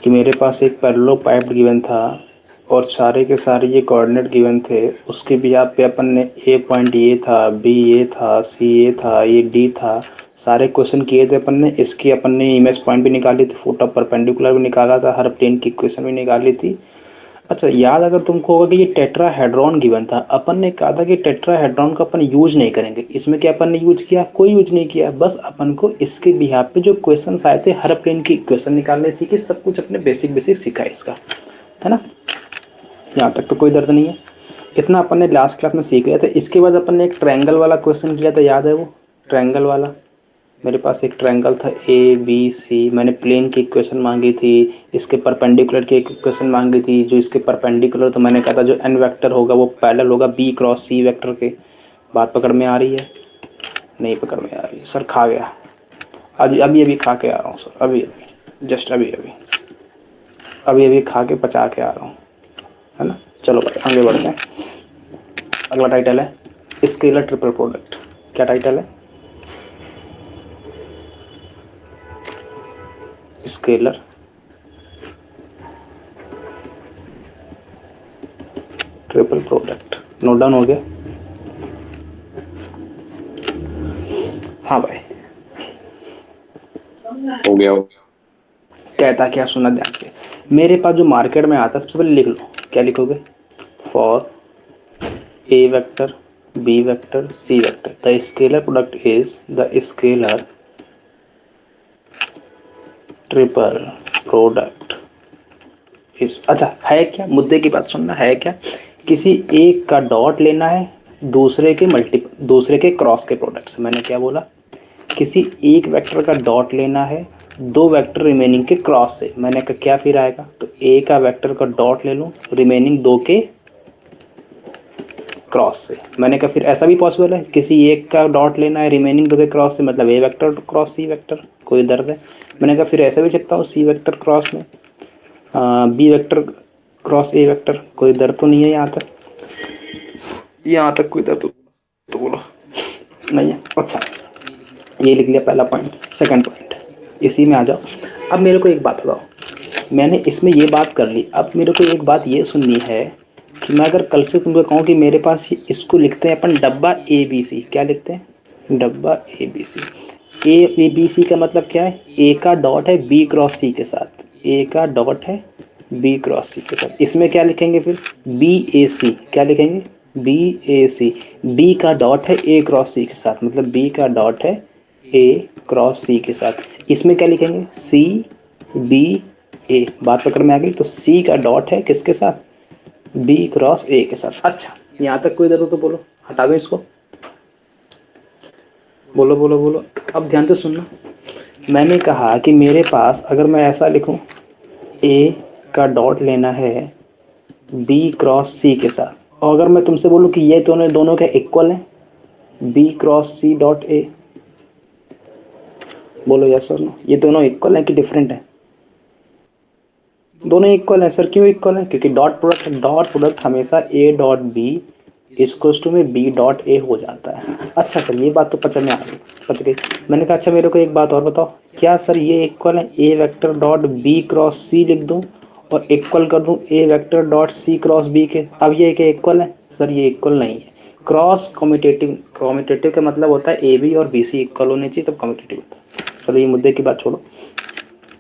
कि मेरे पास एक पैरेलल पाइप गिवन था और सारे के सारे ये कोऑर्डिनेट गिवन थे, उसके बिहाफ पे अपन ने ए पॉइंट ये था, बी ये था, सी ये था, ये डी था, सारे क्वेश्चन किए थे अपन ने। इसकी अपन ने इमेज पॉइंट भी निकाली थी, फुट ऑफ परपेंडिकुलर भी निकाला था, हर प्लेन की इक्वेशन भी निकाली थी। अच्छा, याद अगर तुमको होगा कि ये टेट्राहेड्रॉन गिवन था, अपन ने कहा था कि टेट्राहेड्रॉन का अपन यूज नहीं करेंगे। इसमें क्या अपन ने यूज किया? कोई यूज नहीं किया, बस अपन को इसके बिहाफ पे जो क्वेश्चंस आए थे हर प्लेन की इक्वेशन निकालने सीखे, सब कुछ अपने बेसिक बेसिक सीखा इसका, है ना। यहाँ तक तो कोई दर्द नहीं है, इतना अपन ने लास्ट क्लास में सीख लिया था। इसके बाद अपन ने एक ट्रायंगल वाला क्वेश्चन किया था, याद है वो ट्रायंगल वाला? मेरे पास एक ट्रायंगल था ए बी सी, मैंने प्लेन की इक्वेशन मांगी थी, इसके परपेंडिकुलर की इक्वेशन मांगी थी। जो इसके परपेंडिकुलर, तो मैंने कहा था जो एन वेक्टर होगा वो पैरेलल होगा बी क्रॉस सी वेक्टर के। बात पकड़ में आ रही है? नहीं पकड़ में आ रही है सर, खा गया। अभी अभी अभी खा के आ रहा हूँ सर, अभी अभी जस्ट अभी अभी अभी अभी खा के पचा के आ रहा हूँ, है ना। चलो भाई आगे बढ़ते हैं। अगला टाइटल है स्केलर ट्रिपल प्रोडक्ट। क्या टाइटल है? Scalar triple product. Note down हो गया? हाँ भाई हो गया। कहता क्या, सुना ध्यान से। मेरे पास जो मार्केट में आता है, सबसे पहले लिख लो। क्या लिखोगे? For A vector, B vector, C vector, the scalar product is the scalar triple product is. अच्छा, है क्या? मुद्दे की बात सुनना, है क्या? किसी एक का डॉट लेना है, दूसरे के क्रॉस के प्रोडक्ट से। मैंने क्या बोला? किसी एक वेक्टर का डॉट लेना है दो वेक्टर रिमेनिंग के क्रॉस से। मैंने कहा क्या फिर आएगा? तो ए का वेक्टर का डॉट ले लूं रिमेनिंग दो के क्रॉस से। मैंने कहा फिर ऐसा भी पॉसिबल है, किसी एक का डॉट लेना है रिमेनिंग दो के क्रॉस से, मतलब A vector cross C vector. कोई दर्द है? मैंने कहा फिर ऐसा भी सकता हूँ, सी वेक्टर क्रॉस में B vector cross A vector. कोई दर्द तो नहीं है यहाँ तक? यहाँ तक कोई दर्द तो बोलो नहीं है। अच्छा, ये लिख लिया पहला पॉइंट। सेकंड पॉइंट इसी में आ जाओ। अब मेरे को एक बात बताओ, मैंने इसमें ये बात कर ली, अब मेरे को एक बात ये सुननी है कि मैं अगर कल से तुमको कहूँ कि मेरे पास इसको लिखते हैं अपन डब्बा ए बी सी। क्या लिखते हैं? डब्बा A B C. A B सी का मतलब क्या है? ए का डॉट है बी क्रॉस सी के साथ, ए का डॉट है बी क्रॉस सी के साथ। इसमें क्या लिखेंगे फिर? बी ए सी। क्या लिखेंगे? बी ए सी। बी का डॉट है ए क्रॉस सी के साथ, मतलब बी का डॉट है ए क्रॉस सी के साथ। इसमें क्या लिखेंगे? सी बी ए। बात पकड़ में आ गई? तो सी का डॉट है किसके साथ? बी क्रॉस ए के साथ। अच्छा, यहाँ तक कोई दर्द हो तो बोलो, हटा दो इसको। बोलो बोलो बोलो। अब ध्यान से सुनना, मैंने कहा कि मेरे पास अगर मैं ऐसा लिखूं, ए का डॉट लेना है बी क्रॉस सी के साथ, और अगर मैं तुमसे बोलूं कि ये दोनों दोनों के इक्वल हैं, B cross C dot A, बोलो यस और नो। ये दोनों इक्वल हैं कि डिफरेंट हैं? दोनों इक्वल है सर। क्यों इक्वल है? क्योंकि डॉट प्रोडक्ट हमेशा A dot B equals to में बी डॉट ए हो जाता है। अच्छा सर, ये बात तो पच में आ गई, पच गई। मैंने कहा अच्छा मेरे को एक बात और बताओ, क्या सर ये इक्वल है A vector dot B cross C लिख दूं और इक्वल कर दूं A vector dot C cross B के? अब ये क्या इक्वल है? सर ये इक्वल नहीं है। क्रॉस कम्यूटेटिव, कम्यूटेटिव का मतलब होता है ए बी और बी सी इक्वल होने चाहिए तब कम्यूटेटिव होता है। चलो ये मुद्दे की बात छोड़ो।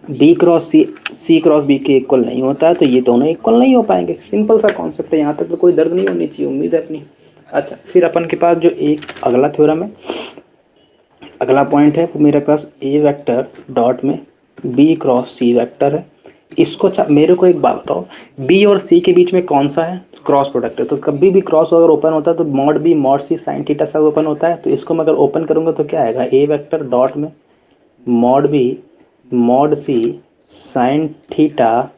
बी क्रॉस सी, सी क्रॉस बी के इक्वल नहीं होता है, तो ये दोनों इक्वल नहीं हो पाएंगे। सिंपल सा कॉन्सेप्ट है, यहाँ तक तो कोई दर्द नहीं होनी चाहिए, उम्मीद है अपनी। अच्छा, फिर अपन के पास जो एक अगला थ्योरम है, अगला पॉइंट है, वो मेरे पास ए वेक्टर डॉट में बी क्रॉस सी वेक्टर है। इसको मेरे को एक बात बताओ, बी और सी के बीच में कौन सा है? क्रॉस प्रोडक्ट है। तो कभी भी क्रॉस अगर ओपन होता है तो mod B mod C sine theta सब ओपन होता है। तो इसको मैं अगर ओपन करूंगा तो क्या आएगा? ए वेक्टर डॉट में mod B mod C sine theta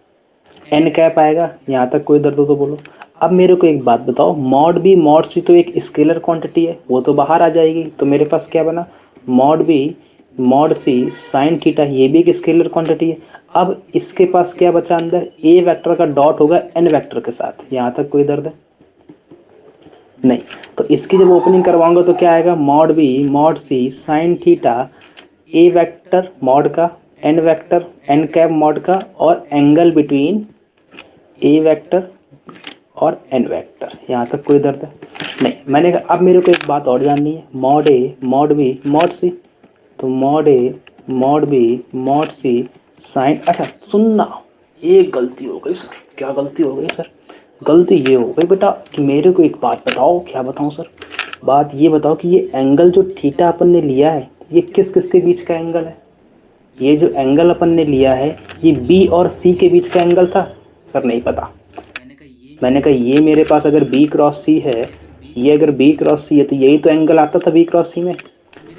N cap आएगा। यहाँ तक कोई दर्द हो तो बोलो। अब मेरे को एक बात बताओ, मॉड बी मॉड सी तो एक स्केलर क्वांटिटी है, वो तो बाहर आ जाएगी। तो मेरे पास क्या बना? Mod B mod C sine theta, ये भी एक स्केलर क्वांटिटी है। अब इसके पास क्या बचा अंदर? ए वेक्टर का डॉट होगा एन वेक्टर के साथ। यहाँ तक कोई दर्द है? नहीं। तो इसकी जब ओपनिंग करवाऊंगा तो क्या आएगा? Mod B mod C sine theta A vector mod का N vector N cap mod का और एंगल बिटवीन ए वेक्टर और एन वेक्टर। यहाँ तक कोई दर्द है नहीं। मैंने कहा अब मेरे को एक बात और जाननी है, mod A mod B mod C. तो mod A mod B mod C sine. अच्छा सुनना, एक गलती हो गई सर। क्या गलती हो गई सर? गलती ये हो गई बेटा कि मेरे को एक बात बताओ। क्या बताऊं सर? बात ये बताओ कि ये एंगल जो थीटा अपन ने लिया है ये किस किस के बीच का एंगल है? ये जो एंगल अपन ने लिया है ये बी और सी के बीच का एंगल था? सर नहीं पता। मैंने कहा ये मेरे पास अगर बी क्रॉस सी है, ये अगर बी क्रॉस सी है तो यही तो एंगल आता था बी क्रॉस सी में।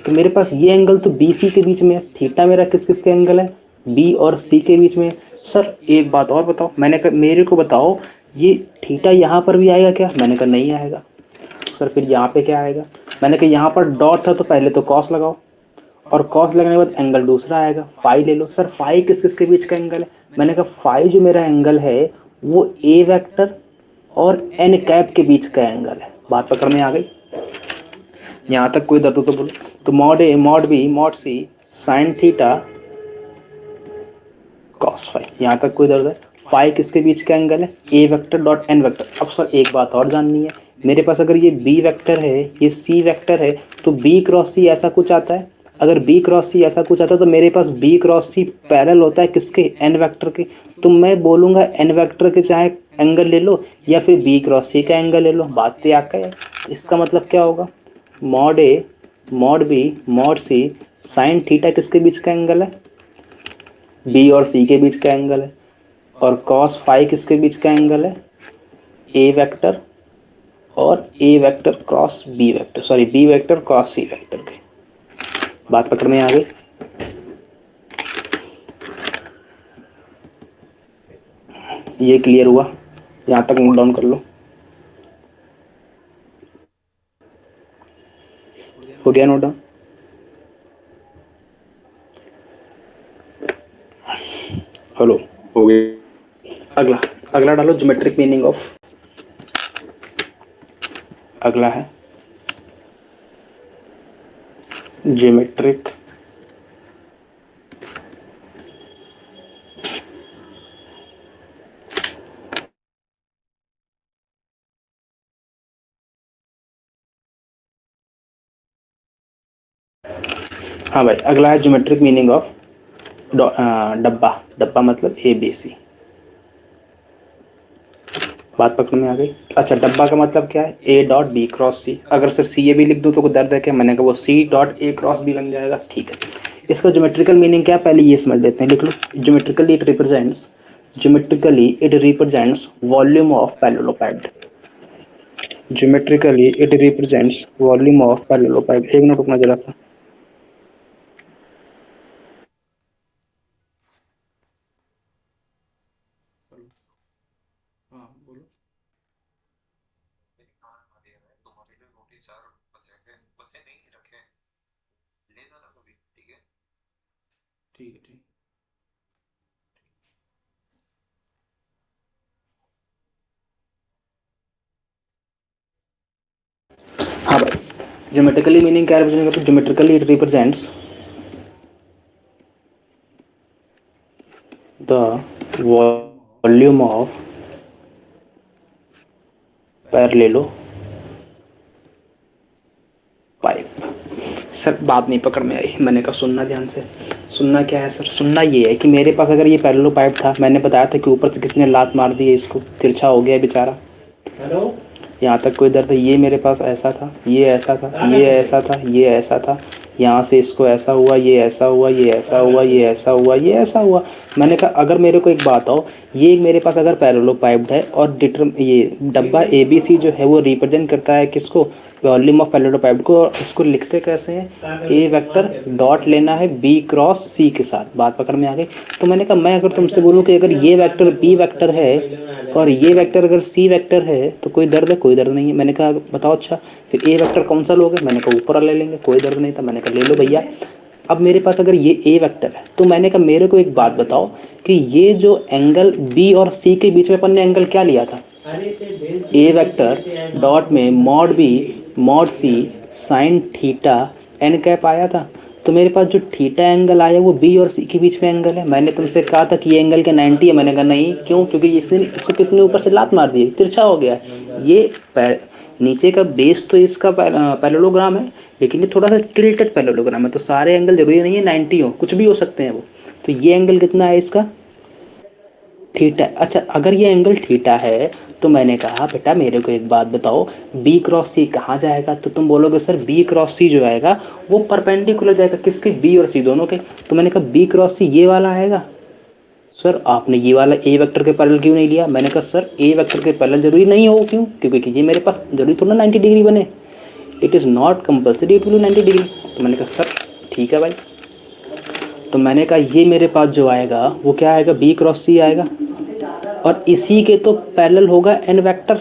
तो मेरे पास ये एंगल तो बी सी के बीच में है। थीटा मेरा किस किस के एंगल है? बी और सी के बीच में। सर एक बात और बताओ। मैंने कहा मेरे को बताओ ये थीटा यहाँ पर भी आएगा क्या? मैंने कहा नहीं आएगा। सर फिर यहाँ पे क्या आएगा? मैंने कहा यहाँ पर डॉट था तो पहले तो कॉस लगाओ, और कॉस लगने के बाद एंगल दूसरा आएगा, फाई ले लो। सर फाई किस किस के बीच का एंगल है? मैंने कहा फाई जो मेरा एंगल है वो ए वेक्टर और एन कैप के बीच का एंगल है। बात पकड़ में आ गई? यहाँ तक कोई दर्द हो तो बोलो। तो mod A mod B mod C sine theta cos phi. यहाँ तक कोई दर्द है? फाई किसके बीच का एंगल है? A vector dot N vector. अब सर एक बात और जाननी है, मेरे पास अगर ये बी वेक्टर है ये सी वेक्टर है तो बी क्रॉस सी ऐसा कुछ आता है? अगर बी क्रॉस सी ऐसा कुछ आता है तो मेरे पास बी क्रॉस सी पैरेलल होता है किसके? एन वेक्टर के। तो मैं बोलूंगा एन वेक्टर के चाहे एंगल ले लो या फिर बी क्रॉस सी का एंगल ले लो, बात तो आका है। इसका मतलब क्या होगा? Mod A mod B mod C sine theta किसके बीच का एंगल है? बी और सी के बीच का एंगल है। और कॉस फाई किसके बीच का एंगल है? ए वेक्टर और A vector cross B vector, sorry B vector cross C vector के। बात पकड़ में आ गई? ये क्लियर हुआ? यहाँ तक नोट डाउन कर लो। हो गया नोट डाउन? हेलो हो गया? अगला अगला डालो ज्योमेट्रिक मीनिंग ऑफ। अगला है ज्योमेट्रिक हाँ भाई अगला है ज्योमेट्रिक मीनिंग ऑफ डब्बा। डब्बा मतलब ए बी सी। बात पकड़ में आ गई? अच्छा डब्बा का मतलब क्या है? ए डॉट बी क्रॉस सी। अगर सर सी ए भी लिख दूँ तो कोई दर्द है क्या? मैंने कहा वो C dot A cross B बन जाएगा। ठीक है, इसका ज्योमेट्रिकल मीनिंग क्या है पहले ये समझ लेते हैं। लिख लो geometrically it represents volume of parallelepiped. Geometrically it represents volume of parallelepiped. एक मिनट रुकना जरा सा। हाँ बोलो। ठीक है ठीक। हाँ भाई ज्योमेट्रिकली मीनिंग क्या रिप्रेजेंट करता है? Geometrically it represents the volume of parallelepiped. Sir बात नहीं पकड़ में आई। मैंने कहा सुनना ध्यान से। सुनना क्या है सर? सुनना ये है कि मेरे पास अगर ये पैरेललोपाइड था, मैंने बताया था कि ऊपर से किसी ने लात मार दी है, इसको तिरछा हो गया बेचारा। हेलो यहाँ तक कोई दर्द है? ये मेरे पास ऐसा था, ये ऐसा था, ये ऐसा था, ये ऐसा था, यहाँ से इसको ऐसा हुआ, ये ऐसा हुआ, ये ऐसा हुआ, ये ऐसा हुआ, ये ऐसा हुआ। मैंने कहा अगर मेरे को एक बात हो, ये मेरे पास अगर पैरेललोपाइड है और ये डब्बा ए बी सी जो है वो रिप्रेजेंट करता है किसको? वॉल्यूम ऑफ पैरेललोपाइड को। और इसको लिखते कैसे हैं? ए वेक्टर डॉट लेना है बी क्रॉस सी के साथ। बात पकड़ में आ गई? तो मैंने कहा मैं अगर तुमसे बोलूँ कि अगर ये वेक्टर बी वेक्टर है और ये वेक्टर अगर सी वेक्टर है तो कोई दर्द है? कोई दर्द नहीं है। मैंने कहा बताओ अच्छा फिर ए वेक्टर कौन सा लोगे? मैंने कहा ऊपर ले लेंगे, कोई दर्द नहीं था। मैंने कहा ले लो भैया। अब मेरे पास अगर ये ए वेक्टर है तो मैंने कहा मेरे को एक बात बताओ कि ये जो एंगल बी और सी के बीच में अपन ने एंगल क्या लिया था? ए वेक्टर डॉट में mod B mod C sine theta N cap आया था। तो मेरे पास जो थीटा एंगल आया वो बी और सी के बीच में एंगल है। मैंने तुमसे कहा था कि ये एंगल के 90 है, मैंने कहा नहीं, क्यों? क्योंकि इसको किसने ऊपर से लात मार दी, तिरछा हो गया। ये नीचे का बेस तो इसका पैरेललोग्राम है, लेकिन ये थोड़ा सा टिल्टेड पैरेललोग्राम है, तो सारे एंगल जरूरी नहीं है 90 हो, कुछ भी हो सकते हैं वो। तो ये एंगल कितना है इसका? थीटा। अच्छा, अगर ये एंगल थीटा है तो मैंने कहा बेटा मेरे को एक बात बताओ, बी क्रॉस सी कहाँ जाएगा? तो तुम बोलोगे सर बी क्रॉस सी जो आएगा वो परपेंडिकुलर जाएगा, किसके? बी और सी दोनों के। तो मैंने कहा बी क्रॉस सी ये वाला आएगा। सर आपने ये वाला ए वेक्टर के पैरेलल क्यों नहीं लिया? मैंने कहा सर ए वेक्टर के पैरेलल जरूरी नहीं हो, क्यों? क्योंकि ये मेरे पास जरूरी थोड़ा 90 डिग्री बने, it is not compulsory it will 90 degree. तो मैंने कहा सर ठीक है भाई। तो मैंने कहा ये मेरे पास जो आएगा वो क्या आएगा? बी क्रॉस सी आएगा, और इसी के तो पैरेलल होगा एन वेक्टर।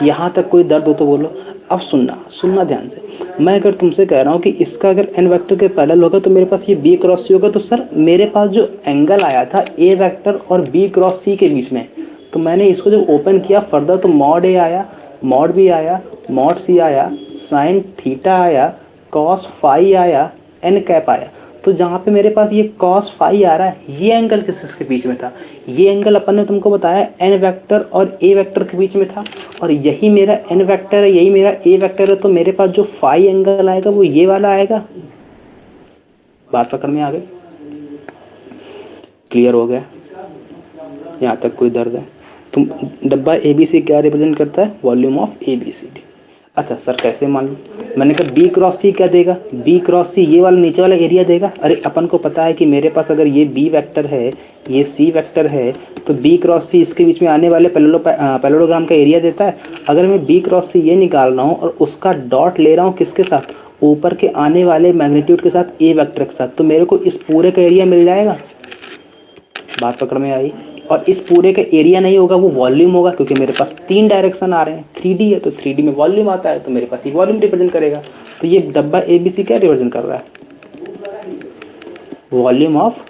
यहाँ तक कोई दर्द हो तो बोलो। अब सुनना ध्यान से। मैं अगर तुमसे कह रहा हूँ कि इसका अगर एन वेक्टर के पैरेलल होगा तो मेरे पास ये बी क्रॉस सी होगा, तो सर मेरे पास जो एंगल आया था ए वेक्टर और बी क्रॉस सी के बीच में, तो मैंने इसको जब ओपन किया फर्दर तो मॉड ए आया, मॉड बी आया, मॉड सी आया, साइन थीटा आया, कॉस फाई आया, एन कैप आया। तो जहाँ पे मेरे पास ये कॉस फाई आ रहा है, ये एंगल किसके बीच में था? ये एंगल अपन ने तुमको बताया एन वेक्टर और ए वेक्टर के बीच में था, और यही मेरा एन वेक्टर है, यही मेरा ए वेक्टर है, तो मेरे पास जो फाई एंगल आएगा वो ये वाला आएगा। बात पकड़ में आ गई? क्लियर हो गया? यहाँ तक कोई दर्द है? तुम डब्बा ए बी सी क्या रिप्रेजेंट करता है? Volume of A B C D. अच्छा सर कैसे मालूम? मैंने कहा बी क्रॉस सी क्या देगा? बी क्रॉस सी ये वाला नीचे वाला एरिया देगा। अरे अपन को पता है कि मेरे पास अगर ये बी वेक्टर है, ये सी वेक्टर है, तो बी क्रॉस सी इसके बीच में आने वाले पैरेललोग्राम का एरिया देता है। अगर मैं बी क्रॉस सी ये निकाल रहा हूँ और उसका डॉट ले रहा हूँ किसके साथ? ऊपर के आने वाले मैग्नीट्यूड के साथ, ए वेक्टर के साथ, तो मेरे को इस पूरे का एरिया मिल जाएगा। बात पकड़ में आई? और इस पूरे का एरिया नहीं होगा, वो वॉल्यूम होगा, क्योंकि मेरे पास 3 डायरेक्शन आ रहे हैं, 3D है तो 3D में वॉल्यूम आता है, तो मेरे पास ये वॉल्यूम रिप्रेजेंट करेगा। तो ये डब्बा ABC क्या रिप्रेजेंट कर रहा है? Volume of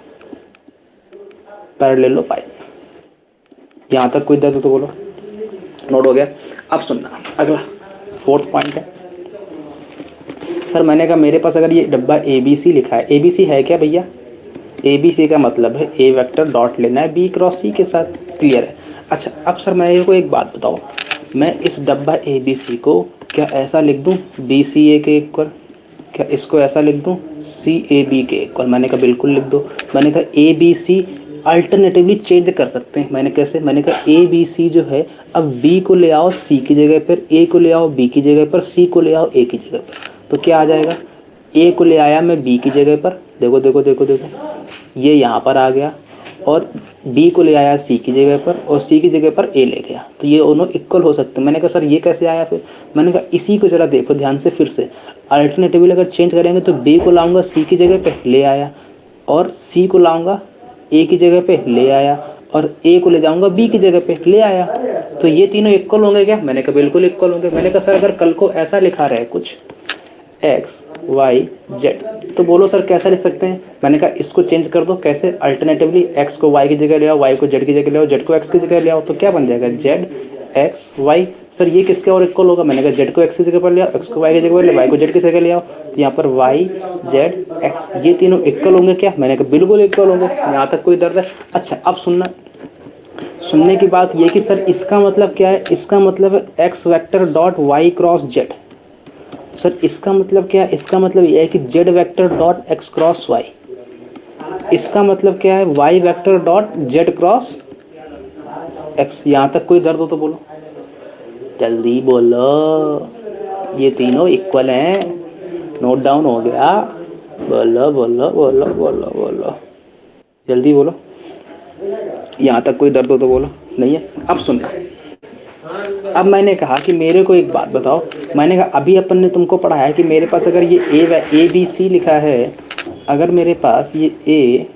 parallelepiped. यहाँ तक कोई दर्द तो बोलो। नोट हो गया? अब सुनना, अगला 4th पॉइंट है। सर मैंने कहा मेरे पास अगर ये डब्बा ABC लिखा है, ABC है क्या भैया? ABC का मतलब है ए वेक्टर डॉट लेना है बी क्रॉस सी के साथ। क्लियर है? अच्छा अब सर मेरे को एक बात बताओ, मैं इस डब्बा ABC को क्या ऐसा लिख दूं BCA के इक्वल? क्या इसको ऐसा लिख दूं CAB के इक्वल? मैंने कहा बिल्कुल लिख दो। मैंने कहा ABC अल्टरनेटिवली चेंज कर सकते हैं। मैंने कैसे? मैंने कहा ABC जो है अब B को ले आओ C की जगह पर, A को ले आओ B की जगह पर, C को ले आओ A की जगह पर, तो क्या आ जाएगा? A को ले आया मैं B की जगह पर, देखो देखो देखो देखो, ये यहाँ पर आ गया, और B को ले आया C की जगह पर, और C की जगह पर A ले गया, तो ये दोनों इक्वल हो सकते हैं। मैंने कहा सर ये कैसे आया? फिर मैंने कहा इसी को जरा देखो ध्यान से फिर से। अल्टरनेटिवली अगर चेंज करेंगे तो B को लाऊंगा C की जगह पे, ले आया, और C को लाऊंगा A की जगह पे, ले आया, और A को ले जाऊंगा B की जगह पे, ले आया। तो ये तीनों इक्वल होंगे क्या? मैंने कहा बिल्कुल इक्वल होंगे। मैंने कहा सर अगर कल को ऐसा लिखा रहे कुछ एक्स वाई जेड, तो बोलो सर कैसा लिख सकते हैं? मैंने कहा इसको चेंज कर दो। कैसे? अल्टरनेटिवली एक्स को वाई की जगह ले आओ, वाई को जेड की जगह ले आओ, जेड को एक्स की जगह ले आओ, तो क्या बन जाएगा? Z x Y. सर ये किसके और इक्वल होगा? मैंने कहा जेड को एक्स की जगह पर ले आओ, एक्स को वाई की जगह पर ले, वाई को जेड की जगह ले आओ, तो यहाँ पर वाई जेड एक्स ये तीनों इक्वल होंगे क्या? मैंने कहा बिल्कुल इक्वल होंगे। यहाँ तक कोई दर्द है? अच्छा अब सुनने की बात ये कि सर इसका मतलब क्या है? इसका मतलब है X vector dot Y cross Z. Sir इसका मतलब क्या है? इसका मतलब यह है कि Z vector dot X cross Y. इसका मतलब क्या है? Y vector dot Z cross X. यहाँ तक कोई दर्द हो तो बोलो, जल्दी बोलो। ये तीनों इक्वल हैं, नोट डाउन हो गया? बोलो बोलो बोलो बोलो बोलो, जल्दी बोलो। यहाँ तक कोई दर्द हो तो बोलो। नहीं है? अब सुनना। अब मैंने कहा कि मेरे को एक बात बताओ, मैंने कहा अभी अपन ने तुमको पढ़ाया कि मेरे पास अगर ये ए बी सी लिखा है, अगर मेरे पास ये ए,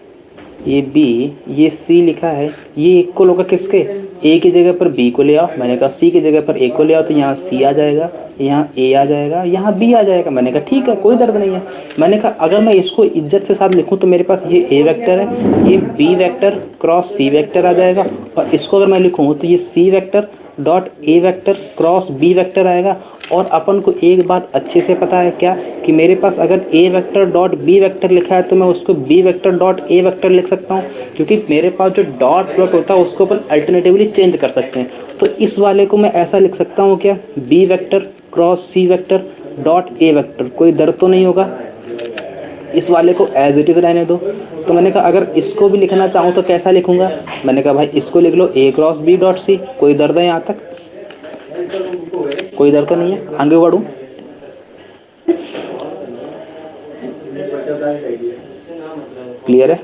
ये बी, ये सी लिखा है, ये इक्वल होगा किसके? ए की जगह पर बी को ले आओ, मैंने कहा सी की जगह पर ए को ले आओ, तो यहाँ सी आ जाएगा, यहाँ ए आ जाएगा, यहाँ बी आ जाएगा। मैंने कहा ठीक है कोई दर्द नहीं है। मैंने कहा अगर मैं इसको इज्जत से साथ लिखूँ तो मेरे पास ये ए वेक्टर है, ये B vector cross C vector आ जाएगा, और इसको अगर मैं लिखूँ तो ये C vector dot A vector cross B vector आएगा। और अपन को एक बात अच्छे से पता है क्या, कि मेरे पास अगर A vector dot B vector लिखा है तो मैं उसको B vector dot A vector लिख सकता हूँ, क्योंकि मेरे पास जो डॉट प्रोडक्ट होता है उसको अपन अल्टरनेटिवली चेंज कर सकते हैं। तो इस वाले को मैं ऐसा लिख सकता हूँ क्या, B vector cross C vector dot A vector. कोई दर्द तो नहीं होगा, इस वाले को एज इट इज़ रहने दो। तो मैंने कहा अगर इसको भी लिखना चाहूँ तो कैसा लिखूंगा, मैंने कहा भाई इसको लिख लो ए क्रॉस बी डॉट सी। कोई दर्द है यहाँ तक, कोई दर्द तो नहीं है, आगे बढ़ूँ। क्लियर है,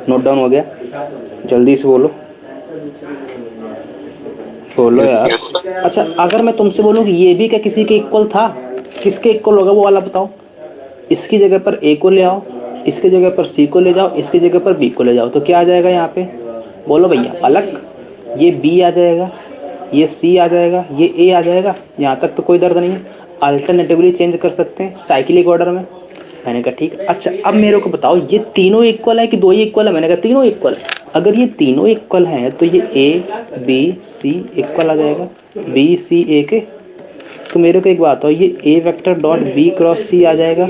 नोट डाउन हो गया, जल्दी से बोलो, बोलो यार। अच्छा अगर मैं तुमसे बोलूँ कि ये भी क्या किसी के इक्वल था, किसके इक्वल होगा वो वाला बताओ। इसकी जगह पर ए को ले आओ, इसकी जगह पर सी को ले जाओ, इसकी जगह पर बी को ले जाओ, तो क्या आ जाएगा यहाँ पे, बोलो भैया अलग। ये बी आ जाएगा, ये सी आ जाएगा, ये ए आ जाएगा। यहाँ तक तो कोई दर्द नहीं है। अल्टरनेटिवली चेंज कर सकते हैं साइक्लिक ऑर्डर में। मैंने कहा ठीक। अच्छा अब मेरे को बताओ ये तीनों इक्वल है कि दो ही इक्वल है, मैंने कहा तीनों इक्वल है। अगर ये तीनों इक्वल हैं तो ये ए बी सी इक्वल आ जाएगा, बी सी ए के। तो मेरे को एक बात हो, ये A vector dot B cross C आ जाएगा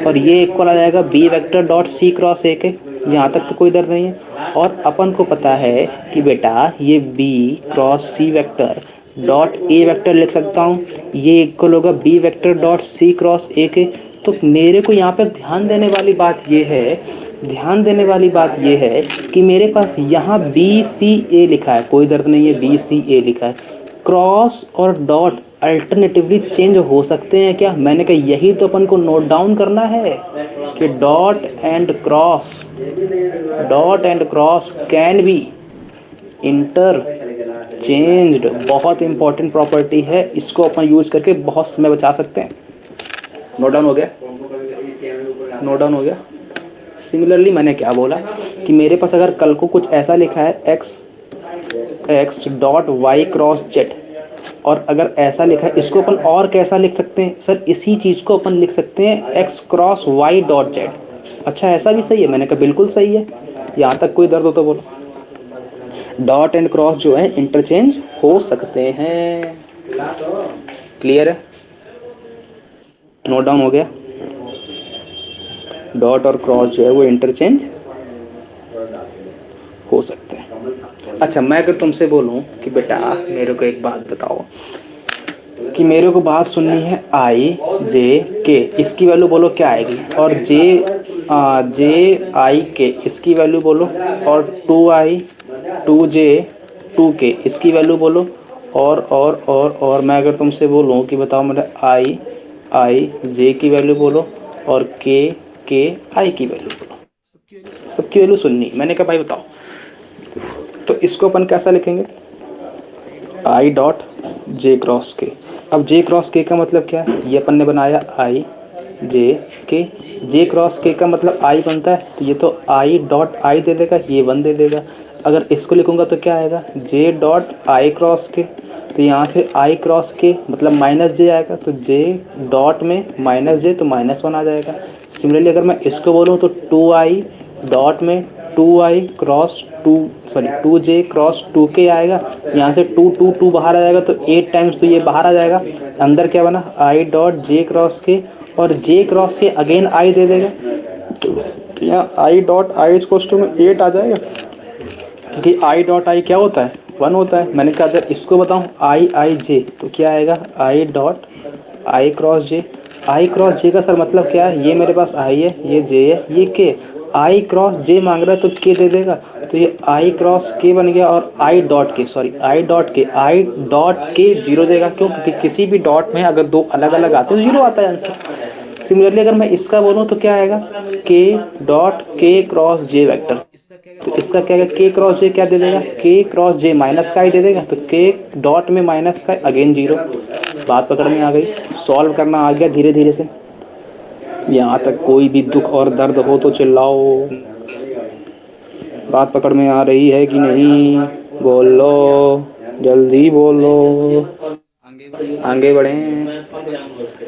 और ये इक्वल आ जाएगा B vector dot C cross A के। यहाँ तक तो कोई दर्द नहीं है। और अपन को पता है कि बेटा ये B cross C vector dot A vector लिख सकता हूँ, ये इक्वल होगा B vector dot C cross A के। तो मेरे को यहाँ पे ध्यान देने वाली बात ये है, ध्यान देने वाली बात ये है कि मेरे पास यहाँ बी सी ए लिखा है, कोई दर्द नहीं है, बी सी ए लिखा है। क्रॉस और डॉट अल्टरनेटिवली चेंज हो सकते हैं क्या, मैंने कहा यही तो अपन को नोट डाउन करना है कि dot and cross can be inter changed. बहुत इंपॉर्टेंट प्रॉपर्टी है, इसको अपन यूज करके बहुत समय बचा सकते हैं। नोट डाउन हो गया, नोट डाउन हो गया। सिमिलरली मैंने क्या बोला कि मेरे पास अगर कल को कुछ ऐसा लिखा है X dot Y cross Z, और अगर ऐसा लिखा है, इसको अपन और कैसा लिख सकते हैं सर, इसी चीज़ को अपन लिख सकते हैं X cross Y dot Z. अच्छा ऐसा भी सही है, मैंने कहा बिल्कुल सही है। यहाँ तक कोई दर्द हो तो बोलो। डॉट एंड क्रॉस जो है इंटरचेंज हो सकते हैं। क्लियर है, नोट डाउन हो गया। डॉट और क्रॉस जो है वो इंटरचेंज हो सकते हैं। अच्छा मैं अगर तुमसे बोलूं कि बेटा मेरे को एक बात बताओ, कि मेरे को बात सुननी है आई जे के, इसकी वैल्यू बोलो क्या आएगी, और जे आई के इसकी वैल्यू बोलो, और टू जे टू के इसकी वैल्यू बोलो। और मैं अगर तुमसे बोलूं कि बताओ मेरा आई जे की वैल्यू बोलो, और के आई की वैल्यू बोलो। सबकी वैल्यू सुननी। मैंने कहा भाई बताओ, तो इसको अपन कैसा लिखेंगे, आई डॉट जे क्रॉस के। अब जे क्रॉस के का मतलब क्या है, ये अपन ने बनाया आई जे के, जे क्रॉस के का मतलब आई बनता है, तो ये तो आई डॉट आई दे देगा, ये वन दे देगा। अगर इसको लिखूंगा तो क्या आएगा, जे डॉट आई क्रॉस के, तो यहाँ से आई क्रॉस के मतलब माइनस जे आएगा, तो जे डॉट में माइनस जे तो माइनस वन आ जाएगा। सिमिलरली अगर मैं इसको बोलूँ तो टू आई डॉट में टू जे क्रॉस टू के आएगा, यहाँ से टू बाहर आ जाएगा, तो 8 टाइम्स तो ये बाहर आ जाएगा। अंदर क्या बना, आई डॉट जे क्रॉस के, और जे क्रॉस के अगेन आई दे देगा, तो यहाँ I dot I equals to में 8 आ जाएगा, क्योंकि आई डॉट आई क्या होता है, 1 होता है। मैंने कहा अगर इसको बताऊँ आई जे तो क्या आएगा, I dot I cross J. I cross J का सर मतलब क्या है, ये मेरे पास आई है, ये जे है, ये के। आई क्रॉस जे मांग रहा है तो के दे देगा, तो ये आई क्रॉस के बन गया, और आई डॉट के जीरो देगा। क्यों, क्योंकि किसी भी डॉट में अगर दो अलग अलग आते हैं तो जीरो आता है आंसर। सिमिलरली अगर मैं इसका बोलूँ तो क्या आएगा, के डॉट के क्रॉस जे वेक्टर, तो इसका क्या है, के क्रॉस जे क्या दे देगा, के क्रॉस जे माइनस का ही दे देगा, तो के डॉट में माइनस का अगेन जीरो। बात पकड़ में आ गई, सॉल्व करना आ गया धीरे धीरे से। यहाँ तक कोई भी दुख और दर्द हो तो चिल्लाओ, बात पकड़ में आ रही है कि नहीं, बोलो जल्दी बोलो, आगे बढ़े।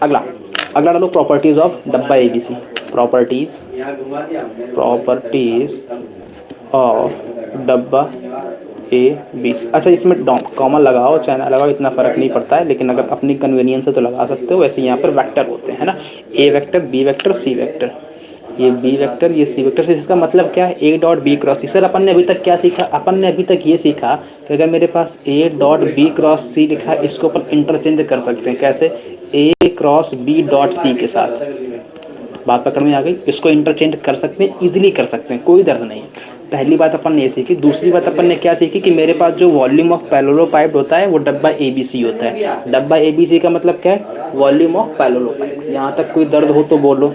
अगला अगला डालो, प्रॉपर्टीज ऑफ डब्बा एबीसी। प्रॉपर्टीज ऑफ डब्बा ए बी सी। अच्छा इसमें कॉमा लगाओ चाहे ना लगाओ इतना फ़र्क नहीं पड़ता है, लेकिन अगर अपनी कन्वीनियंस है तो लगा सकते हो। वैसे यहाँ पर वेक्टर होते हैं ना, A vector B vector C vector, ये बी वेक्टर ये सी वेक्टर। इसका मतलब क्या है, A dot B cross C. Sir अपन ने अभी तक क्या सीखा, अपन ने अभी तक ये सीखा कि अगर मेरे पास ए डॉट बी क्रॉस सी लिखा है इसको अपन इंटरचेंज कर सकते हैं। कैसे, ए क्रॉस बी डॉट सी के साथ। बात पकड़ में आ गई, इसको इंटरचेंज कर सकते हैं, इजीली कर सकते हैं, कोई दर्द नहीं है। पहली बात अपन ने ये सीखी। दूसरी बात अपन ने क्या सीखी कि मेरे पास जो वॉल्यूम ऑफ पैरेललोपाइप होता है वो डब्बा एबीसी होता है। डब्बा एबीसी का मतलब क्या है, वॉल्यूम ऑफ पैरेललोपाइप। यहाँ तक कोई दर्द हो तो बोलो,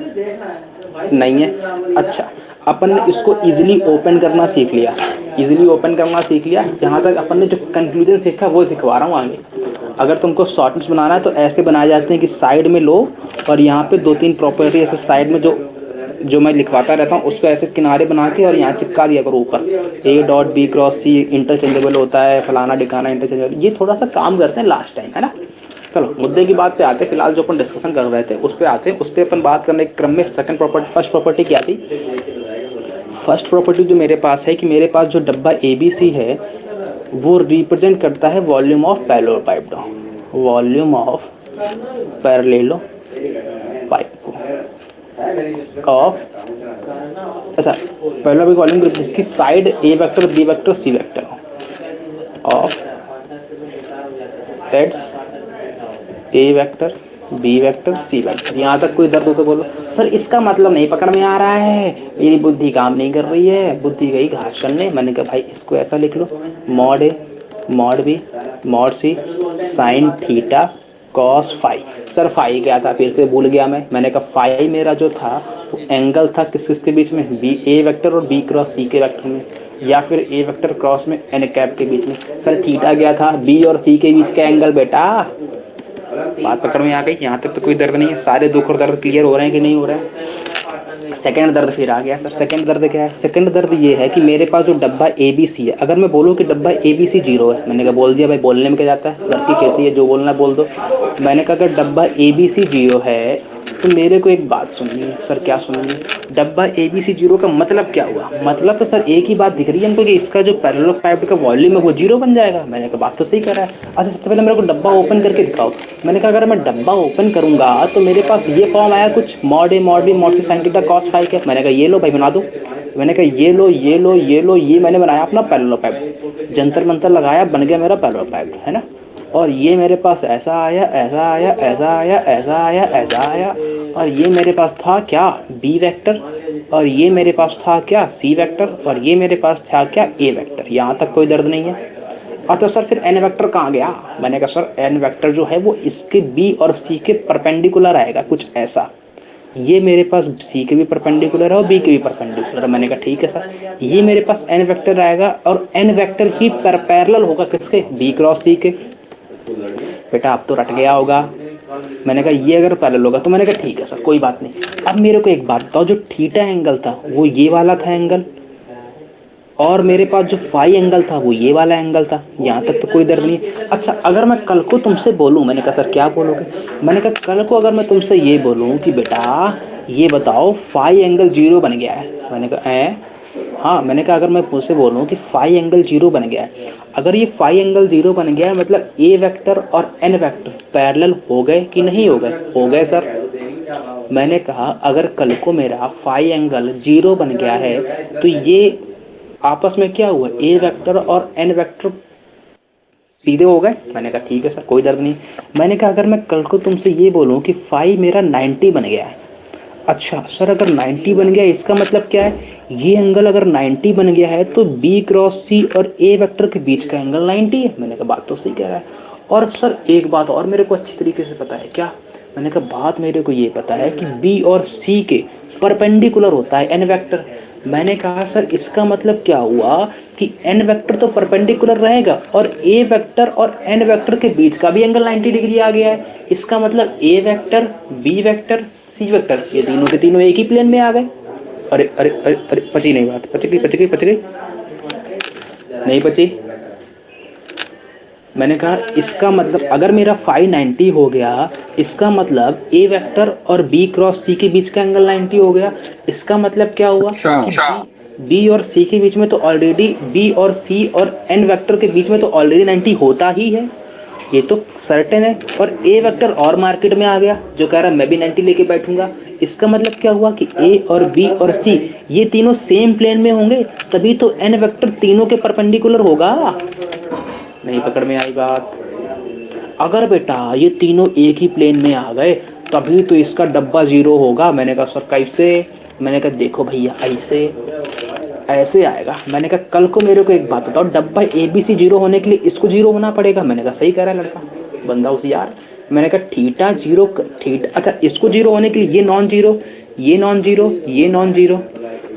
नहीं है। अच्छा अपन ने इसको इजीली ओपन करना सीख लिया, इजीली ओपन करना सीख लिया। यहाँ तक अपन ने जो कंक्लूजन सीखा वो दिखवा रहा हूँ आगे। अगर तुमको शॉर्टनोट्स बनाना है तो ऐसे बनाए जाते हैं कि साइड में लो और यहाँ पे 2-3 प्रॉपर्टी ऐसे साइड में जो मैं लिखवाता रहता हूँ उसको ऐसे किनारे बना के और यहाँ चिपका दिया करो ऊपर। A dot B cross C interchangeable होता है, फलाना डिकाना इंटरचेंजेबल। ये थोड़ा सा काम करते हैं लास्ट टाइम, है ना। चलो मुद्दे की बात पे आते हैं। फिलहाल जो अपन डिस्कशन कर रहे थे उस पर आते हैं। उस पर अपन बात करने के क्रम में सेकंड प्रॉपर्टी, फर्स्ट प्रॉपर्टी क्या थी। फर्स्ट प्रॉपर्टी जो मेरे पास है कि मेरे पास जो डब्बा ए बी सी है वो रिप्रेजेंट करता है volume of parallelepiped, volume of parallelepiped को ऑफ, अच्छा पहला भी वॉल्यूम ग्रुप जिसकी side A vector B vector C vector of edges A vector B vector C vector. यहाँ तक कोई दर्द हो तो बोलो। सर इसका मतलब नहीं पकड़ में आ रहा है, मेरी बुद्धि काम नहीं कर रही है, बुद्धि गई घास चलने। मैंने कहा भाई इसको ऐसा लिख लो, mod A mod B mod C sine theta cos phi. Sir phi क्या था, फिर से भूल गया मैं। मैंने कहा फाई मेरा जो था वो एंगल था किस किसके बीच में, बी ए वेक्टर और बी क्रॉस सी के वेक्टर में, या फिर ए वेक्टर क्रॉस में एन कैप के बीच में। सर थीटा क्या था, बी और सी के बीच का एंगल बेटा। बात पकड़ में आ गई, यहाँ तक तो कोई दर्द नहीं है। सारे दुख और दर्द क्लियर हो रहे हैं कि नहीं हो रहे हैं। सेकंड दर्द फिर आ गया। सर सेकंड दर्द क्या है, सेकंड दर्द ये है कि मेरे पास जो डब्बा ए बी सी है, अगर मैं बोलूँ कि डब्बा ए बी सी जीरो है, मैंने कहा बोल दिया भाई, बोलने में क्या जाता है, लड़की कहती है जो बोलना बोल दो। मैंने कहा अगर डब्बा ए बी सी जीरो है तो मेरे को एक बात सुनिए। सर क्या सुनिए, डब्बा ए बी सी जीरो का मतलब क्या हुआ। मतलब तो सर एक ही बात दिख रही है हमको कि इसका जो पैरेललोपाइप का वॉल्यूम है वो जीरो बन जाएगा। मैंने कहा बात तो सही कर रहा है। अच्छा सबसे पहले मेरे को डब्बा ओपन करके दिखाओ। मैंने कहा अगर मैं डब्बा ओपन करूंगा तो मेरे पास ये फॉर्म आया कुछ, mod A mod B mod C sine theta cos phi के। मैंने कहा ये लो भाई बना दो। मैंने कहा ये लो ये लो ये लो, ये मैंने बनाया अपना पैरेललोपाइप, जंतर मंतर लगाया, बन गया मेरा पैरेललोपाइप, है ना। और ये मेरे पास ऐसा आया ऐसा आया ऐसा आया ऐसा आया ऐसा आया, और ये मेरे पास था क्या, बी वेक्टर, और ये मेरे पास था क्या, सी वेक्टर, और ये मेरे पास था क्या, ए वेक्टर। यहाँ तक कोई दर्द नहीं है। और तो सर फिर एन वेक्टर कहाँ गया। मैंने कहा सर एन वेक्टर जो है वो इसके बी और सी के परपेंडिकुलर आएगा, कुछ ऐसा। ये मेरे पास सी के भी परपेंडिकुलर है और बी के भी परपेंडिकुलर है। मैंने कहा ठीक है सर। ये मेरे पास एन वेक्टर आएगा और एन वेक्टर ही पैरेलल होगा किसके, बी क्रॉस सी के। बेटा अब तो रट गया होगा। मैंने कहा ये अगर पैरेलल होगा तो मैंने कहा ठीक है सर कोई बात नहीं। अब मेरे को एक बात बताओ, जो थीटा एंगल था वो ये वाला था एंगल, और मेरे पास जो फाई एंगल था वो ये वाला एंगल था। यहाँ तक तो कोई दर्द नहीं। अच्छा अगर मैं कल को तुमसे बोलूँ, मैंने कहा सर क्या बोलोगे। मैंने कहा कल को अगर मैं तुमसे ये बोलूँ कि बेटा ये बताओ फाई एंगल जीरो बन गया है। मैंने कहा हाँ। मैंने कहा अगर मैं मुझसे बोलूँ कि फाई एंगल जीरो बन गया है, अगर ये फाई एंगल जीरो बन गया है मतलब ए वेक्टर और एन वेक्टर पैरेलल हो गए कि नहीं हो गए, हो गए सर। मैंने कहा अगर कल को मेरा फाई एंगल जीरो बन गया है तो ये आपस में क्या हुआ, ए वेक्टर और एन वेक्टर सीधे हो गए। मैंने कहा ठीक है सर कोई दर्द नहीं। मैंने कहा अगर मैं कल को तुमसे ये बोलूं कि फाई मेरा 90 बन गया है। अच्छा सर अगर 90 बन गया इसका मतलब क्या है, ये एंगल अगर 90 बन गया है तो बी क्रॉस सी और ए वेक्टर के बीच का एंगल 90 है। मैंने कहा बात तो सही कह रहा है। और सर एक बात और मेरे को अच्छी तरीके से पता है, क्या। मैंने कहा बात मेरे को ये पता है कि बी और सी के परपेंडिकुलर होता है एन वेक्टर। मैंने कहा सर इसका मतलब क्या हुआ कि एन वेक्टर तो परपेंडिकुलर रहेगा और ए वेक्टर और एन वेक्टर के बीच का भी एंगल 90 डिग्री आ गया है। इसका मतलब A vector B vector C vector ये तीनों के तीनों एक ही प्लेन में आ गए। अरे अरे अरे अरे पची नहीं बात, पच गई पच गई पच गई, नहीं पची। मैंने कहा इसका मतलब अगर मेरा फाई 90 हो गया इसका मतलब ए वेक्टर और बी क्रॉस सी के बीच का एंगल 90 हो गया। इसका मतलब क्या हुआ कि बी और सी के बीच में तो ऑलरेडी बी और सी और एन वेक्टर के बीच में तो ऑलरेडी 90 होता ही है, ये तो सर्टेन है। और ए वेक्टर और मार्केट में आ गया जो कह रहा है मैं भी 90 लेके बैठूंगा। इसका मतलब क्या हुआ कि ए और बी और सी ये तीनों सेम प्लेन में होंगे, तभी तो एन वेक्टर तीनों के परपेंडिकुलर होगा। नहीं पकड़ में आई बात? अगर बेटा ये तीनों एक ही प्लेन में आ गए तभी तो इसका डब्बा जीरो होगा। मैंने कहा सर कैसे? मैंने कहा देखो भैया ऐसे ऐसे आएगा। मैंने कहा कल को मेरे को एक बात बताओ, डब्बा ए बी सी जीरो होने के लिए इसको जीरो होना पड़ेगा। मैंने कहा सही कह रहा है लड़का, बंदा होशियार। मैंने कहा थीटा जीरो, थीटा अच्छा इसको जीरो होने के लिए ये नॉन जीरो, ये नॉन जीरो, ये नॉन जीरो,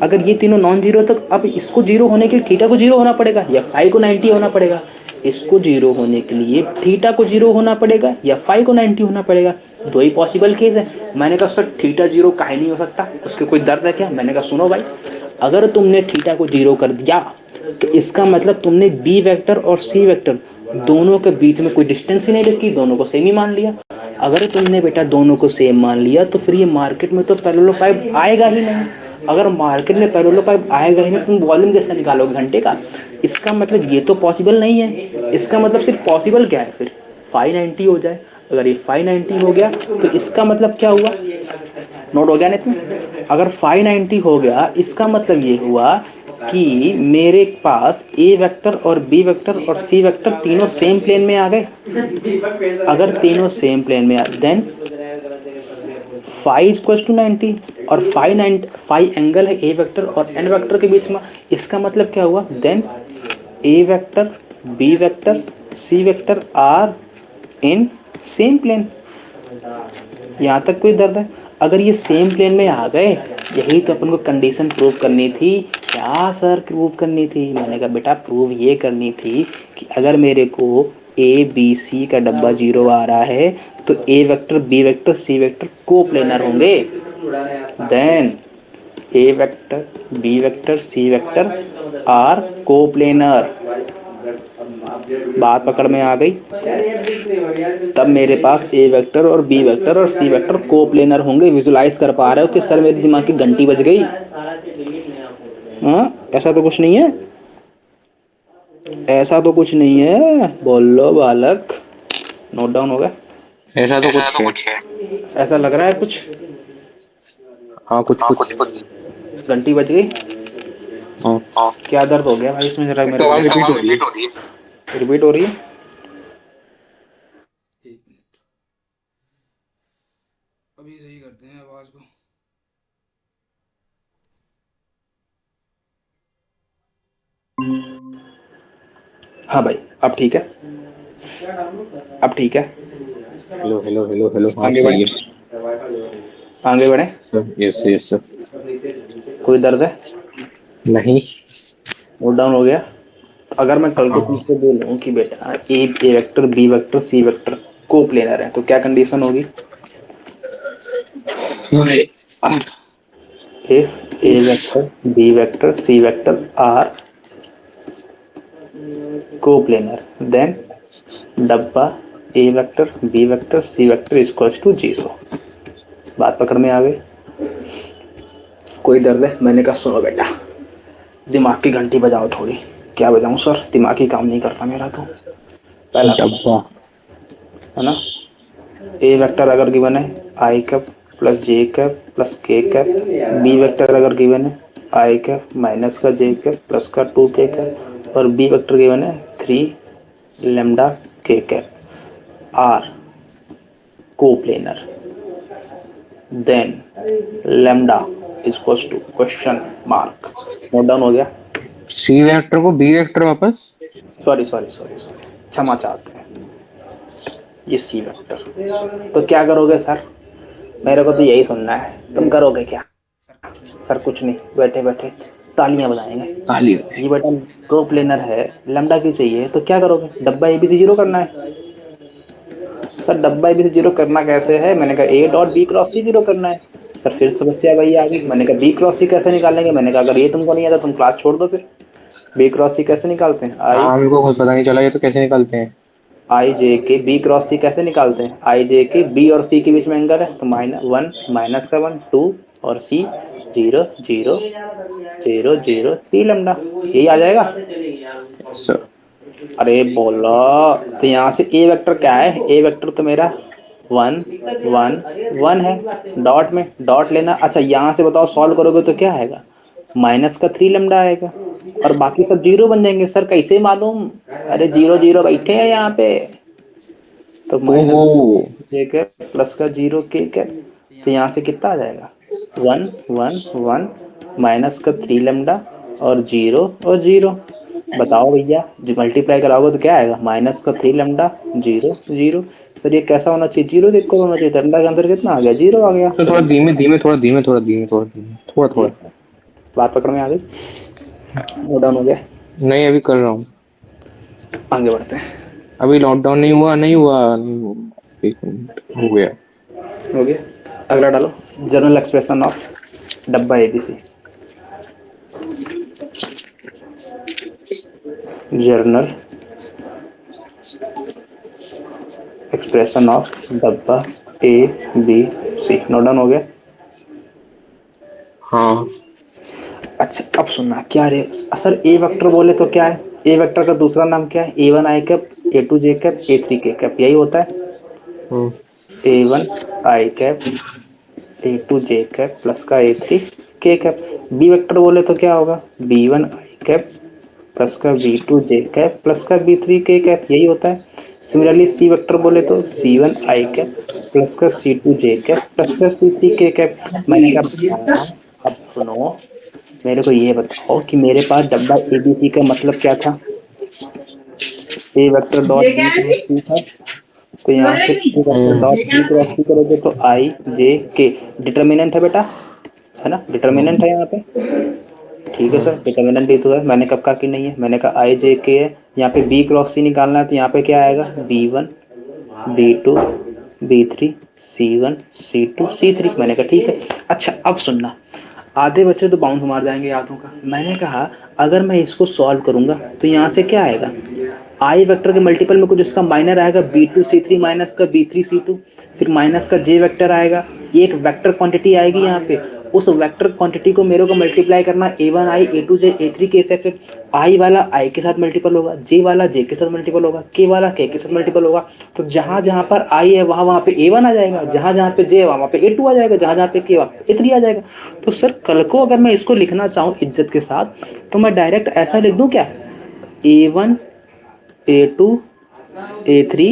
अगर ये तीनों नॉन जीरो तो अब इसको जीरो होने के लिए थीटा को जीरो होना पड़ेगा या फाई को 90 होना पड़ेगा। इसको जीरो होने के लिए थीटा को जीरो होना पड़ेगा या फाई को 90 होना पड़ेगा। दो ही पॉसिबल केस है। मैंने कहा सर थीटा जीरो काहे नहीं हो सकता, उसके कोई दर्द है क्या? मैंने कहा सुनो भाई, अगर तुमने थीटा को जीरो कर दिया तो इसका मतलब तुमने बी वेक्टर और सी वेक्टर दोनों के बीच में कोई डिस्टेंस ही नहीं रखी, दोनों को सेम ही मान लिया। अगर तुमने बेटा दोनों को सेम मान लिया तो फिर ये मार्केट में तो पैरेललोपाइप आएगा ही नहीं। अगर मार्केट में पैरेललोपाइप आएगा ही नहीं, तुम वॉल्यूम कैसे निकालोगे घंटे का? इसका मतलब ये तो पॉसिबल नहीं है। इसका मतलब सिर्फ पॉसिबल क्या है फिर? 590 हो जाए। अगर ये 590 हो गया तो इसका मतलब क्या हुआ? नोट हो गया नहीं तुम? अगर 590 हो गया इसका मतलब ये हुआ कि मेरे पास ए वेक्टर और बी वेक्टर और सी वेक्टर तीनों सेम प्लेन में आ गए। अगर तीनों सेम प्लेन में आ देन फाइव इक्वल्स टू 90 और फाइव एंगल है ए वेक्टर और एन वेक्टर के बीच में। इसका मतलब क्या हुआ? Then A vector B vector C vector are in same plane. यहाँ तक कोई दर्द है? अगर ये सेम प्लेन में आ गए, यही तो अपन को कंडीशन प्रूव करनी थी। क्या सर प्रूव करनी थी? मैंने कहा बेटा प्रूव ये करनी थी कि अगर मेरे को ए बी सी का डब्बा जीरो आ रहा है तो a vector B vector C vector coplanar होंगे। Then A vector B vector C vector are coplanar. बात पकड़ में आ गई? तब मेरे पास ए वेक्टर और बी वेक्टर और सी वेक्टर को प्लेनर होंगे। विजुलाइज कर पा रहे हो कि सर मेरे दिमाग की घंटी बज गई? हाँ ऐसा तो कुछ नहीं है, ऐसा तो कुछ नहीं है, बोलो बालक। नोट डाउन हो गया? ऐसा तो कुछ है। ऐसा लग रहा है कुछ? हाँ कुछ कुछ। घंटी बज गई? हाँ क्या दर्द हो गया भाई इसमें जरा एक मेरे तो को आवाज रिपीट हो रही है। रिपीट हो रही है? एक मिनट, अभी सही करते हैं आवाज को। हाँ भाई अब ठीक है, अब ठीक है। हेलो हेलो हेलो हेलो, हाँ आगे सही बढ़े, है आगे बढ़े। सर। Yes yes sir. कोई दर्द है? नहीं। नोट डाउन हो गया? अगर मैं कल को हाँ तुमसे बोलूं कि बेटा a vector B vector C vector coplanar है तो क्या कंडीशन होगी? If a vector B vector C vector are coplanar then डब्बा a vector B vector C vector equals to zero. बात पकड़ में आ गई? कोई दर्द है? मैंने कहा सुनो बेटा, दिमाग की घंटी बजाओ थोड़ी। क्या बजाऊं सर? दिमाग ही काम नहीं करता मेरा तो। पहला डब्बा। क्वेश्चन है ना, ए वेक्टर अगर गिवन है I cap plus J cap plus K cap, B vector अगर गिवन है आई कैप माइनस का जे कैप प्लस का टू के कैप, और बी वेक्टर गिवन है three lambda K cap are coplanar, then lambda equals to question mark. Note down हो गया? C vector को B vector वापस। Sorry sorry sorry sorry, क्षमा चाहते हैं, ये सी वेक्टर। तो क्या करोगे सर? मेरे को तो यही सुनना है, तुम करोगे क्या? सर कुछ नहीं, बैठे बैठे तालियां बजाएंगे। ताली। ये बेटा को प्लेनर है, लैम्डा की चाहिए तो क्या करोगे? डब्बा एबीसी जीरो करना है। सर डब्बा एबीसी जीरो करना कैसे है? मैंने कहा A dot B cross C zero करना है। सर फिर समस्या वही आ गई। मैंने कहा बी क्रॉस सी कैसे निकालेंगे? मैंने कहा अगर ये तुमको नहीं आता तुम क्लास छोड़ दो फिर। बी क्रॉस सी कैसे निकालते हैं? आई हाँ मेरे को खुद पता नहीं चला ये तो कैसे निकलते हैं। आई जे के बी क्रॉस सी कैसे निकालते हैं? आई जे के बी और सी के बीच में एंगल है तो माइनस वन माइनस का वन टू और सी 0 0 0 0 3 लैम्डा, यही आ जाएगा। सर अरे बोलो, तो यहाँ से ए वेक्टर क्या है, ए वेक्टर तो मेरा 1 1 1 है, डॉट में डॉट लेना। अच्छा यहाँ से बताओ सॉल्व करोगे तो क्या आएगा, माइनस का 3 लैम्डा आएगा और बाकी सब जीरो बन जाएंगे। सर कैसे मालूम, अरे 0 0 बैठे हैं यहाँ पे, तो ओहो माइनस जे कैप प्लस का 0 के कैप, तो यहाँ से कितना आ जाएगा 1 1 1 माइनस का 3 लैम्डा और 0 और 0। बताओ भैया, जो मल्टीप्लाई कराओगे तो क्या आएगा, माइनस का 3 लैम्डा 0 0। सर ये कैसा होना चाहिए, 0 देख कर होना चाहिए, लैम्डा के अंदर कितना आ गया, 0 आ गया। सर, थोड़ा धीमे धीमे, थोड़ा धीमे, थोड़ा धीमे, थोड़ा धीमे, थोड़ा ये थोड़ा। बात पकड़ में आ गई, नोट डाउन हो गया। नहीं, अभी कर रहा हूँ। आगे बढ़ते हैं। अभी लॉकडाउन नहीं हुआ, नहीं हुआ, नहीं हुआ। एक मिनट हो गया। हो गया, अगला डालो, जनरल एक्सप्रेशन ऑफ डब्बा एबीसी। जर्नल एक्सप्रेशन ऑफ डब्बा A B C, note down हो गया। हाँ। अच्छा अब सुनना क्या रे, सर ए वेक्टर बोले तो क्या है, ए वेक्टर का दूसरा नाम क्या है, a one i cap, a two J cap, a three k cap, यही होता है। हम्म। A one i cap, a two J cap plus का a three k cap. B vector बोले तो क्या होगा, b one i cap plus का बी टू जे कैप प्लस का बी थ्री के कैप, यही होता है। सिमिलरली सी वेक्टर बोले तो c one i cap plus का सी टू जे कैप प्लस का सी थ्री के कैप। मैंने कहा हाँ, अब सुनो, मेरे को ये बताओ कि मेरे पास डब्बा एबीसी का मतलब क्या था, A vector dot B cross सी था, तो यहाँ से ए वेक्टर डॉट बी क्रॉस सी करोगे तो आई जे के, डिटर्मिनेंट है बेटा, है ना, डिटर्मिनेंट है यहाँ पे। ठीक है सर, डिटर्मिनेंट डी तो है, मैंने कब कहा कि नहीं है, मैंने कहा आई जे के है। यहाँ पे बी क्रॉस सी निकालना है तो यहाँ पे क्या आएगा, B one B two B three सी वन सी टू सी थ्री, मैंने कहा ठीक है। अच्छा अब सुनना, आधे बच्चे तो बाउंस मार जाएंगे यादों का। मैंने कहा अगर मैं इसको सॉल्व करूंगा तो यहाँ से क्या आएगा, आई वेक्टर के मल्टीपल में कुछ इसका माइनर आएगा, बी टू सी थ्री माइनस का बी थ्री सी टू, फिर माइनस का जे वेक्टर आएगा, एक वेक्टर क्वांटिटी आएगी यहाँ पे, उस वेक्टर क्वांटिटी को मेरे को मल्टीप्लाई करना, a one i a two j a three k set, i वाला आई के साथ मल्टीपल होगा, जे वाला जे के साथ मल्टीपल होगा, के वाला के साथ मल्टीपल होगा। तो जहां जहां पर आई है वहां वहां पे ए वन आ जाएगा, जहां जहां पे जे है वहां पे ए टू आ जाएगा, जहां जहां पे के वहां पे ए थ्री आ जाएगा। तो सर कल को अगर मैं इसको लिखना चाहूँ इज्जत के साथ तो मैं डायरेक्ट ऐसा लिख दूं क्या, a one a two a three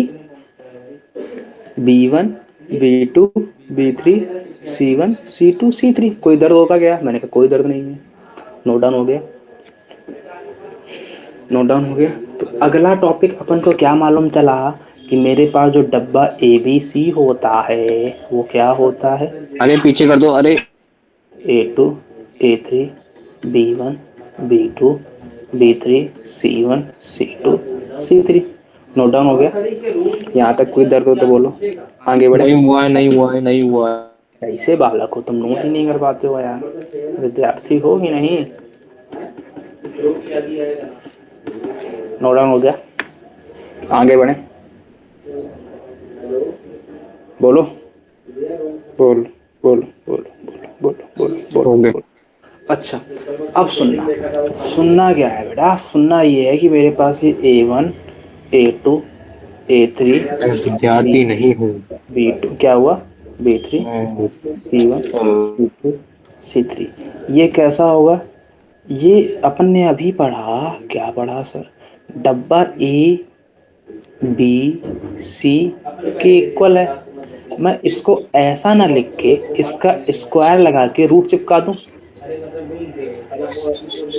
b one B two B three C one C two C three, कोई दर्द होगा क्या, मैंने कहा कोई दर्द नहीं है। नोट डाउन हो गया, नोट डाउन हो गया। तो अगला टॉपिक अपन को क्या मालूम चला कि मेरे पास जो डब्बा ए बी सी होता है वो क्या होता है, अरे पीछे कर दो, अरे। A two a three b one B two B three C one C two C three. Note down हो गया, यहाँ तक कोई दर्द हो तो बोलो, आगे बढ़े। नहीं हुआ है, नहीं हुआ है, नहीं हुआ है। ऐसे बालक हो तुम, नोट ही नहीं कर पाते हो यार, विद्यार्थी हो कि नहीं। नोट डाउन हो गया, आगे बढ़े, बोलो बोल बोल बोल बोल बोल बोल हो गए। बोल। अच्छा अब सुनना, सुनना क्या है बेटा, सुनना ये है कि मेरे पास ये a one a two a three मैं विद्यार्थी नहीं हूँ। बी टू क्या हुआ, बी थ्री मैं सी वन सी टू सी थ्री, ये कैसा होगा, ये अपन ने अभी पढ़ा, क्या पढ़ा सर, डब्बा ए बी सी के इक्वल है। मैं इसको ऐसा ना लिख के इसका स्क्वायर लगा के रूट चिपका दूं,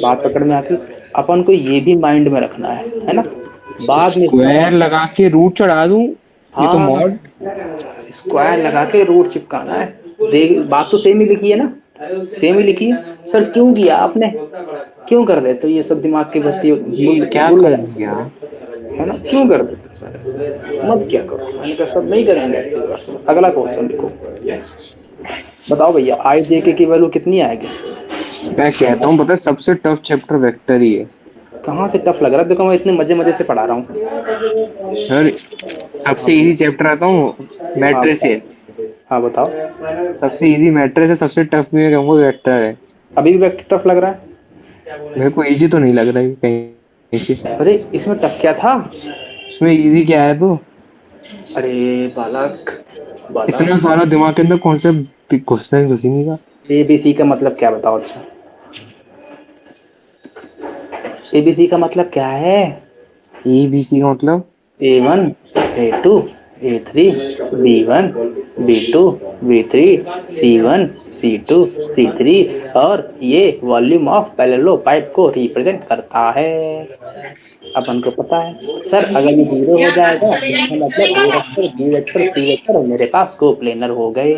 बात पकड़ में आती। अपन को ये भी माइंड में रखना है ना, बाद में इसका स्क्वायर लगा के रूट चढ़ा दूं? ये हाँ तो हाँ हाँ, मॉड। स्क्वायर लगा के रूट चिपकाना है। देख बात तो सेम ही लिखी है ना, सेम ही लिखी है। सर क्यों किया आपने, क्यों कर देते हो ये सब दिमाग की बत्ती ये क्या गुल कर लगा, दिया? है ना, क्यों कर देते हो सर, मत क्या करो, मैंने कहा सब नहीं करेंगे। अगला क्वेश्चन लिखो, बताओ भैया आई जे के की वैल्यू कितनी आएगी। मैं कहता हूँ, पता है सबसे टफ चैप्टर वेक्टर ही है। कहाँ से टफ लग रहा है, देखो मैं इतने मजे मजे से पढ़ा रहा हूँ। सर, सबसे इजी चैप्टर आता हूँ हाँ मैट्रिसेस। हाँ बताओ। सबसे इजी मैट्रिक्स है, सबसे टफ भी मैं कहूंगा वेक्टर है। अभी भी वेक्टर टफ लग रहा है? मेरे को इजी तो नहीं लग रहा है कहीं से। अरे इसमें टफ क्या था? इसमें इजी क्या है तो? अरे बालक, इतना बालक, सारा दिमाग के अंदर कौन सा क्वेश्चन घुस ही नहीं रहा। एबीसी का मतलब क्या बताओ? अच्छा, एबीसी का मतलब क्या है? ए बी सी का मतलब? A1, A2, A3, B1, B2, B3, C1, C2, C3, और ये वॉल्यूम ऑफ पैरेललोपाइप को रिप्रेजेंट करता है। अपन को पता है सर, अगर ये जीरो हो जाएगा तो इसका मतलब A vector, B vector, C vector और मेरे पास कोप्लेनर हो गए।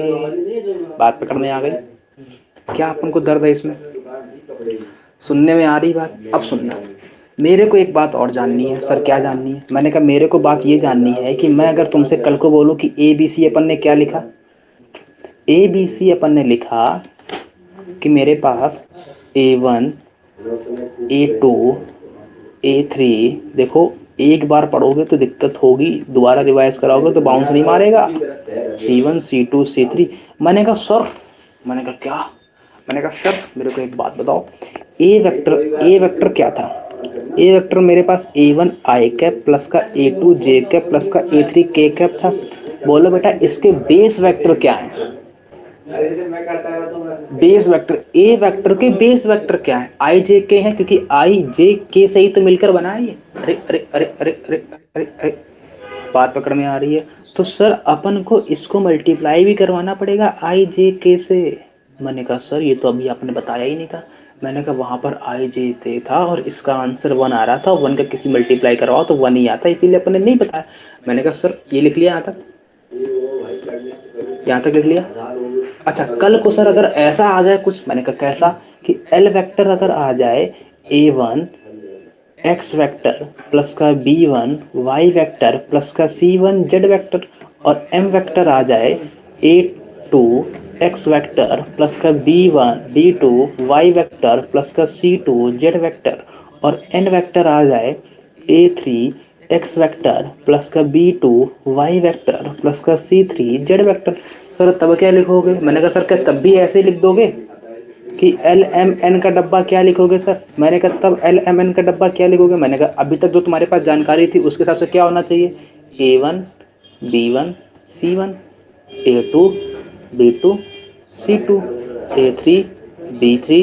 बात पकड़ में आ गई? क्या अपन को दर्द है इसमें? सुनने में आ रही बात? अब सुनना, मेरे को एक बात और जाननी है। सर क्या जाननी है? मैंने कहा मेरे को बात ये जाननी है कि मैं अगर तुमसे कल को बोलूं कि ए बी सी अपन ने क्या लिखा, ए बी सी अपन ने लिखा कि मेरे पास A1, A2, A3, देखो एक बार पढ़ोगे तो दिक्कत होगी, दोबारा रिवाइज कराओगे तो बाउंस नहीं मारेगा। C1, C2, C3। मैंने कहा सर, मैंने कहा क्या, मैंने कहा सर मेरे को एक बात बताओ, ए वेक्टर क्या था? ए वेक्टर मेरे पास A1 आई कैप प्लस का A2 जे कैप प्लस का A3 के कैप था। बोलो बेटा इसके बेस वेक्टर क्या है? बेस वेक्टर, ए वेक्टर के बेस वेक्टर क्या है? आई जे के है, क्योंकि आई जे के से ही तो मिलकर बना है ये। अरे अरे अरे अरे अरे अरे अरे, बात पकड़ में आ रही है? तो सर अपन को इसको मल्टीप्लाई भी करवाना पड़ेगा आई जे के से। मैंने कहा सर ये तो अभी आपने बताया ही नहीं था। मैंने कहा वहां पर आई जे ते था और इसका आंसर 1 आ रहा था, 1 का किसी मल्टीप्लाई करवाओ तो 1 ही आता, इसीलिए अपन ने नहीं बताया। मैंने कहा सर ये लिख लिया यहाँ तक, यहाँ तक लिख लिया। अच्छा कल को सर अगर ऐसा आ जाए कुछ, मैंने कहा कैसा, कि एल वेक्टर अगर आ जाए A1 एक्स वेक्टर प्लस का B1 वाई वेक्टर प्लस का C1 जेड वेक्टर, और एम वेक्टर आ जाए A2 एक्स वेक्टर प्लस का B1 B2 Y vector plus का C2 जेड वेक्टर, और एन वेक्टर आ जाए A3 एक्स वेक्टर प्लस का B2 Y vector plus का C3 Z vector. Sir तब क्या लिखोगे? मैंने कहा सर क्या तब भी ऐसे लिख दोगे कि एल एम एन का डब्बा क्या लिखोगे सर? मैंने कहा तब एल एम एन का डब्बा क्या लिखोगे? मैंने कहा अभी तक जो तुम्हारे पास जानकारी थी उसके हिसाब से क्या होना चाहिए, A1 B1 C1, A2 B2 C2, A3 B3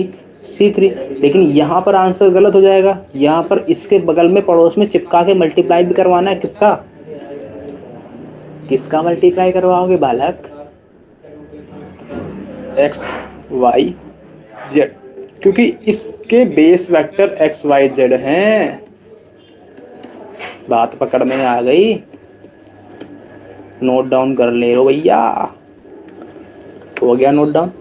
C3। लेकिन यहाँ पर आंसर गलत हो जाएगा, यहाँ पर इसके बगल में पड़ोस में चिपका के मल्टीप्लाई भी करवाना है। किसका, किसका मल्टीप्लाई करवाओगे बालक? एक्स वाई जेड, क्योंकि इसके base vector X Y Z हैं। बात पकड़ में आ गई? नोट डाउन कर ले रो भैया, हो गया नोट डाउन?